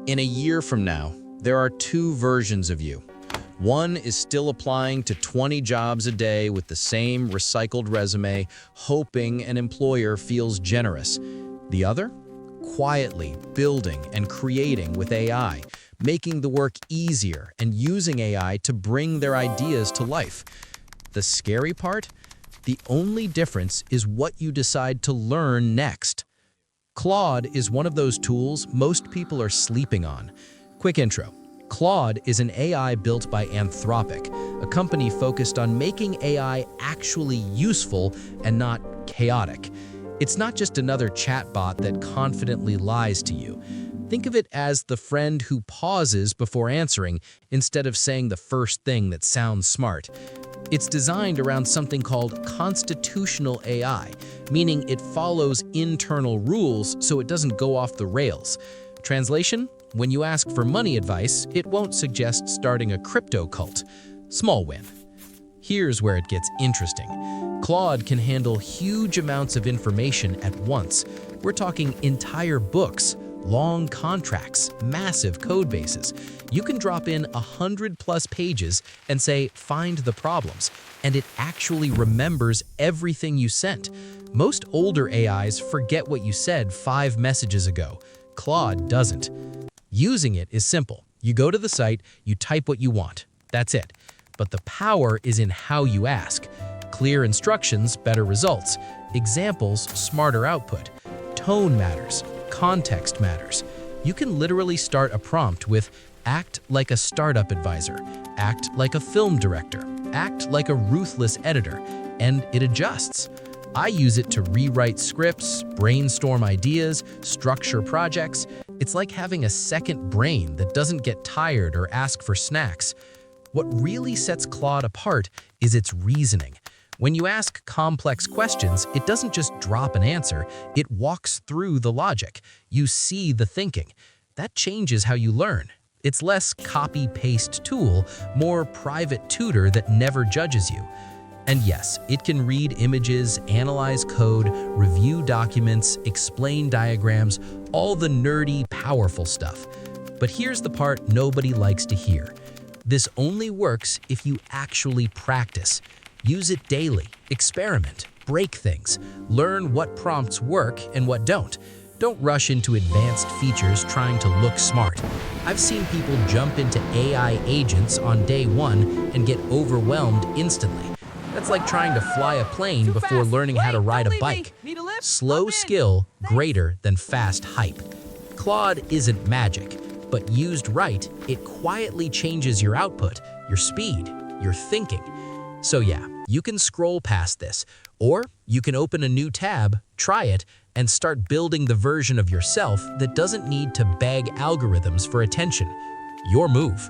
In a year from now, there are two versions of you. One is still applying to 20 jobs a day with the same recycled resume, hoping an employer feels generous. The other? Quietly building and creating with AI, making the work easier and using AI to bring their ideas to life. The scary part? The only difference is what you decide to learn next. Claude is one of those tools most people are sleeping on. Quick intro. Claude is an AI built by Anthropic, a company focused on making AI actually useful and not chaotic. It's not just another chatbot that confidently lies to you. Think of it as the friend who pauses before answering instead of saying the first thing that sounds smart. It's designed around something called constitutional AI, meaning it follows internal rules so it doesn't go off the rails. Translation? When you ask for money advice, it won't suggest starting a crypto cult. Small win. Here's where it gets interesting. Claude can handle huge amounts of information at once. We're talking entire books, long contracts, massive code bases. You can drop in 100+ pages and say, find the problems, and it actually remembers everything you sent. Most older AIs forget what you said 5 messages ago. Claude doesn't. Using it is simple. You go to the site, you type what you want. That's it. But the power is in how you ask. Clear instructions, better results. Examples, smarter output. Tone matters. Context matters. You can literally start a prompt with act like a startup advisor, act like a film director, act like a ruthless editor, and it adjusts. I use it to rewrite scripts, brainstorm ideas, structure projects. It's like having a second brain that doesn't get tired or ask for snacks. What really sets Claude apart is its reasoning. When you ask complex questions, it doesn't just drop an answer, it walks through the logic. You see the thinking. That changes how you learn. It's less copy-paste tool, more private tutor that never judges you. And yes, it can read images, analyze code, review documents, explain diagrams, all the nerdy, powerful stuff. But here's the part nobody likes to hear. This only works if you actually practice. Use it daily, experiment, break things, learn what prompts work and what don't. Don't rush into advanced features trying to look smart. I've seen people jump into AI agents on day 1 and get overwhelmed instantly. That's like trying to fly a plane before learning how to ride a bike. Slow skill, greater than fast hype. Claude isn't magic, but used right, it quietly changes your output, your speed, your thinking. So yeah, you can scroll past this, or you can open a new tab, try it, and start building the version of yourself that doesn't need to beg algorithms for attention. Your move.